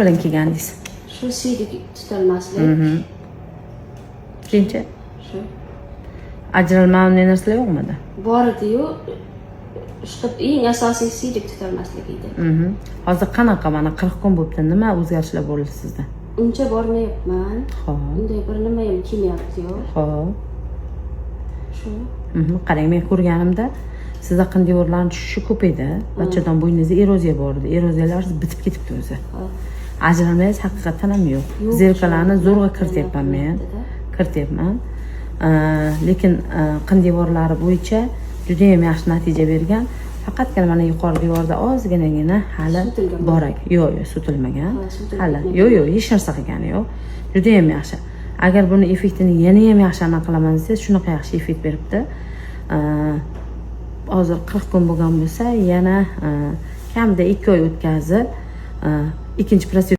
bilan kelgandingiz? Shu siydik tutilmaslik. Keyin-chi? Shu. Ajralmag'anday narsalar yo'qmidi? Bor edi-yu, shu eng asosiy siydik tutilmaslik edi. Hozir qanaqa mana 40 kun bo'libdi, nima o'zgarishlar bo'ldi sizda? Uncha bormayapman. Xo'p. Unday bir nima ham kelmayapti-yu. Xo'p. Shu. Qarang, men ko'rganimda sizda qindivorlarning tushishi ko'p edi. Bachadon bo'yningizda eroziya bor edi. Eroziyalar bitib ketibdi o'zi. Ajralmangiz haqiqatan ham yo'q. Zerkalarni zo'rg'a kirityapman men. Kirityapman. Lekin qindivorlari bo'yicha juda ham yaxshi natija bergan. Faqatgina mana yuqori devorda ozginagina hali bor ekan. Yo'q, sutilmagan. Hali. Yo'q, hech narsa qilgani yo'q. Juda ham yaxshi. Agar buni effektini yana ham yaxshi qilaman desangiz, shunaqa yaxshi effekt beribdi. Hozir 40 kun bo'lgan bo'lsa, yana kamida 2 oy o'tkazib, ikkinchi prosedura